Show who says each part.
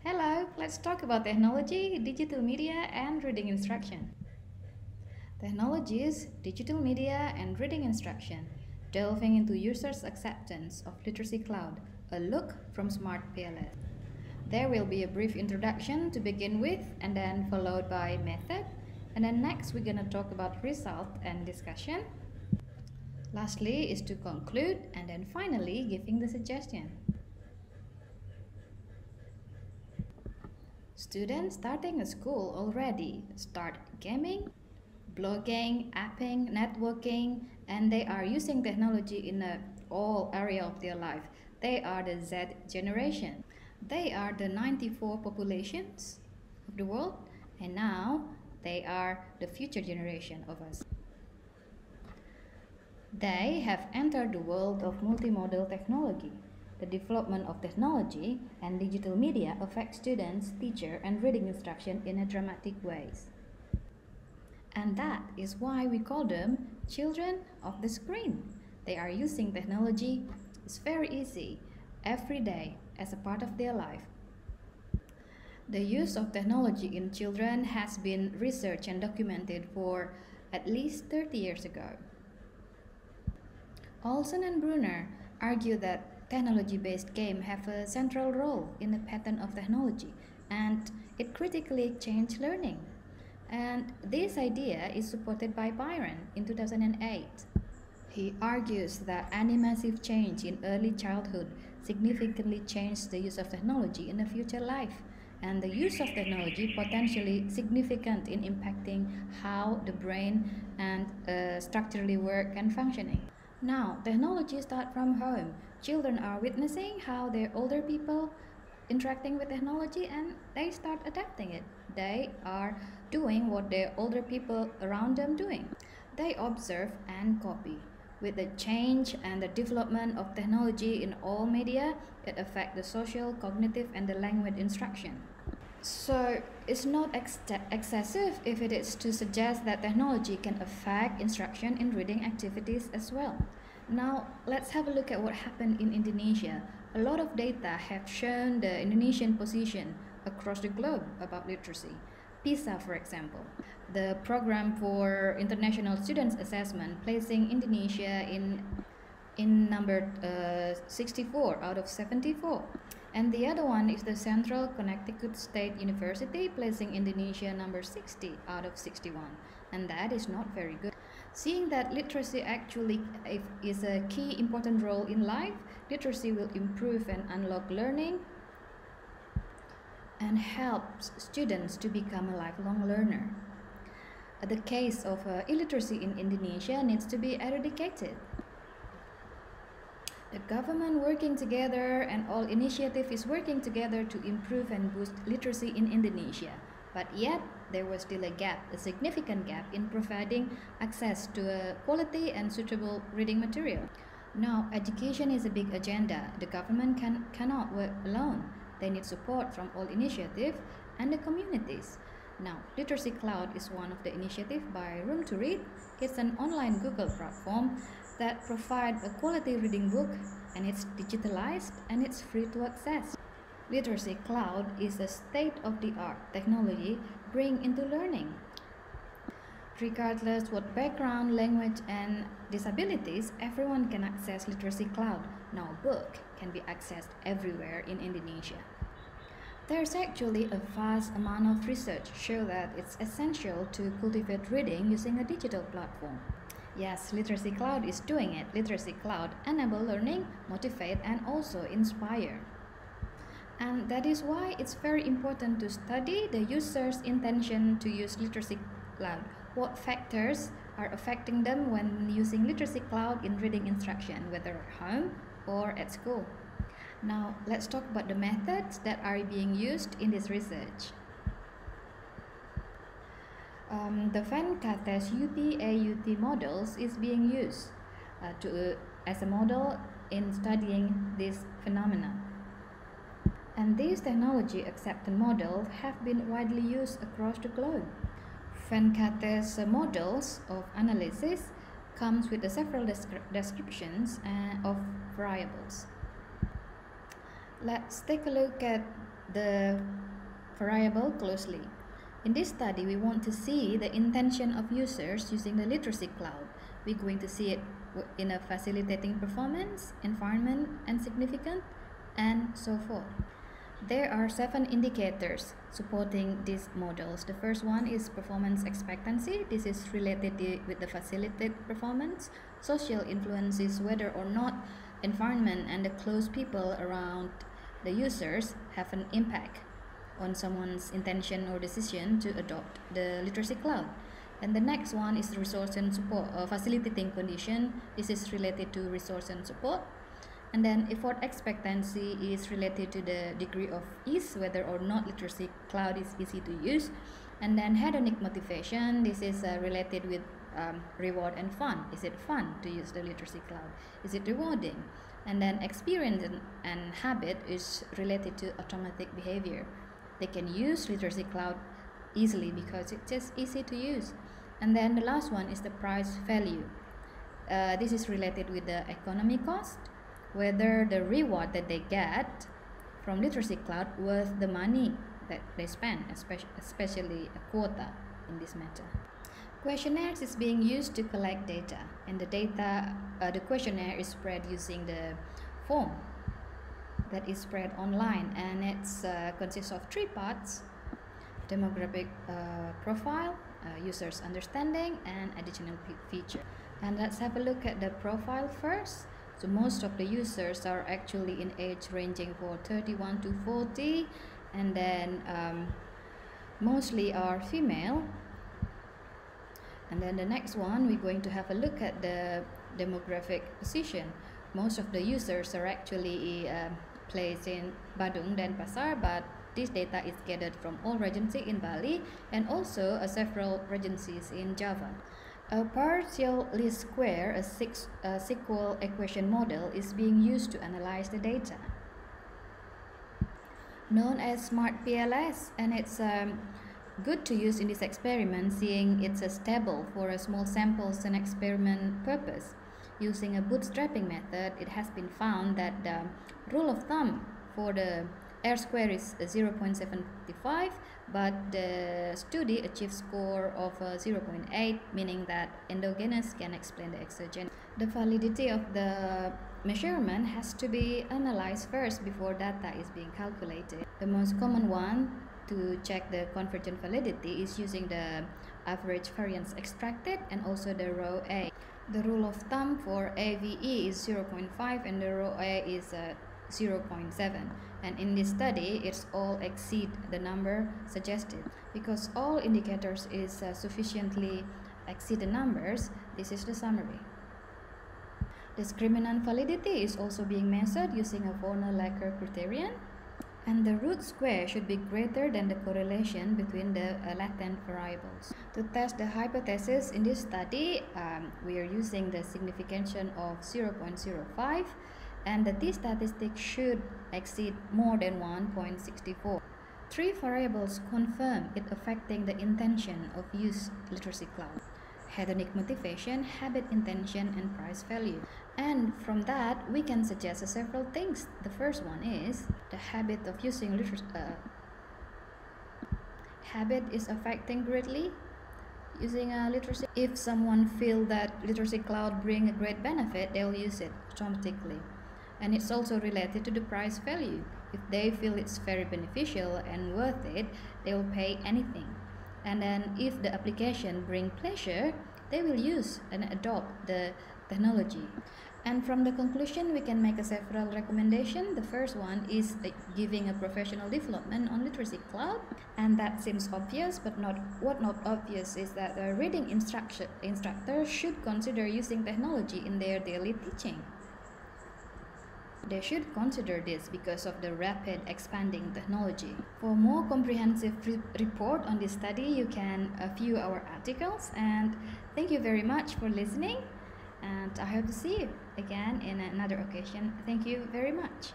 Speaker 1: Hello, let's talk about technology, digital media, and reading instruction. Technologies, digital media, and reading instruction, delving into users' acceptance of Literacy Cloud, a look from Smart PLS. There will be a brief introduction to begin with, and then followed by method, and then next we're gonna talk about result and discussion. Lastly is to conclude, and then finally giving the suggestion. Students starting a school already start gaming, blogging, apping, networking, and they are using technology in all area of their life. They are the Z generation. They are the 94 populations of the world, and now they are the future generation of us. They have entered the world of multimodal technology. The development of technology and digital media affect students, teacher, and reading instruction in a dramatic ways. And that is why we call them children of the screen. They are using technology. It's very easy, every day, as a part of their life. The use of technology in children has been researched and documented for at least 30 years ago. Olsen and Brunner argue that technology-based games have a central role in the pattern of technology, and it critically changed learning. And this idea is supported by Byron in 2008. He argues that any massive change in early childhood significantly changed the use of technology in the future life, and the use of technology potentially significant in impacting how the brain and structurally work and functioning. Now, technology starts from home. Children are witnessing how their older people interacting with technology and they start adapting it. They are doing what their older people around them doing. They observe and copy. With the change and the development of technology in all media, it affects the social, cognitive, and the language instruction. So it's not excessive if it is to suggest that technology can affect instruction in reading activities as well. Now let's have a look at what happened in Indonesia. A lot of data have shown the Indonesian position across the globe about literacy. PISA, for example, the program for international students assessment, placing Indonesia in number 64 out of 74. And the other one is the Central Connecticut State University, placing Indonesia number 60 out of 61. And that is not very good. Seeing that literacy actually is a key important role in life, literacy will improve and unlock learning and helps students to become a lifelong learner. The case of illiteracy in Indonesia needs to be eradicated. The government working together and all initiative is working together to improve and boost literacy in Indonesia. But yet, there was still a gap, a significant gap in providing access to a quality and suitable reading material. Now, education is a big agenda. The government cannot work alone. They need support from all initiatives and the communities. Now, Literacy Cloud is one of the initiatives by Room to Read. It's an online Google platform that provides a quality reading book, and it's digitalized and it's free to access. Literacy Cloud is a state-of-the-art technology bring into learning. Regardless what background, language, and disabilities, everyone can access Literacy Cloud. Now, book can be accessed everywhere in Indonesia. There's actually a vast amount of research show that it's essential to cultivate reading using a digital platform. Yes, Literacy Cloud is doing it. Literacy Cloud enable learning, motivate, and also inspire. And that is why it's very important to study the user's intention to use Literacy Cloud. What factors are affecting them when using Literacy Cloud in reading instruction, whether at home or at school. Now, let's talk about the methods that are being used in this research. The Van Kates UP-AUT models is being used as a model in studying this phenomena. And these technology acceptance models have been widely used across the globe. Van Kates models of analysis comes with several descriptions of variables. Let's take a look at the variable closely. In this study, we want to see the intention of users using the literacy cloud. We're going to see it in a facilitating performance, environment, and significant, and so forth. There are 7 indicators supporting these models. The first one is performance expectancy. This is related with the facilitated performance. Social influence is whether or not environment and the close people around the users have an impact on someone's intention or decision to adopt the literacy cloud. And the next one is resource and support, facilitating condition. This is related to resource and support. And then effort expectancy is related to the degree of ease, whether or not literacy cloud is easy to use. And then hedonic motivation, this is related with reward and fun. Is it fun to use the literacy cloud? Is it rewarding? And then experience and habit is related to automatic behavior. They can use literacy cloud easily because it's just easy to use. And then the last one is the price value. This is related with the economy cost, whether the reward that they get from literacy cloud worth the money that they spend, especially a quota in this matter. Questionnaires is being used to collect data, and the questionnaire is spread using the form that is spread online, and it consists of 3 parts: demographic profile, users understanding, and additional feature. And let's have a look at the profile first. So most of the users are actually in age ranging for 31 to 40, and then mostly are female. And then the next one, we're going to have a look at the demographic position. Most of the users are actually placed in Badung dan Pasar, but this data is gathered from all regencies in Bali and also several regencies in Java. A partial least square, a SQL equation model, is being used to analyze the data, known as Smart PLS, and it's good to use in this experiment, seeing it's stable for a small samples and experiment purpose. Using a bootstrapping method, it has been found that the rule of thumb for the R square is 0.75, but the study achieved score of 0.8, meaning that endogenous can explain the exogenous. The validity of the measurement has to be analyzed first before data is being calculated. The most common one to check the convergent validity is using the average variance extracted and also the row A. The rule of thumb for AVE is 0.5 and the row A is 0.7, and in this study it's all exceed the number suggested. Because all indicators is sufficiently exceed the numbers, this is the summary. Discriminant validity is also being measured using a Fornell Larcker criterion, and the root square should be greater than the correlation between the latent variables. To test the hypothesis in this study, we are using the signification of 0.05, and the t-statistic should exceed more than 1.64. 3 variables confirm it affecting the intention of use literacy cloud: hedonic motivation, habit intention, and price value. And from that, we can suggest several things. The first one is the habit of using habit is affecting greatly using literacy. If someone feel that literacy cloud bring a great benefit, they'll use it automatically. And it's also related to the price value. If they feel it's very beneficial and worth it, they will pay anything. And then if the application bring pleasure, they will use and adopt the technology. And from the conclusion, we can make several recommendations. The first one is giving a professional development on literacy cloud, and that seems obvious, but what not obvious is that the reading instructors should consider using technology in their daily teaching. They should consider this because of the rapid expanding technology. For more comprehensive report on this study, you can view our articles, and thank you very much for listening, and I hope to see you again in another occasion. Thank you very much.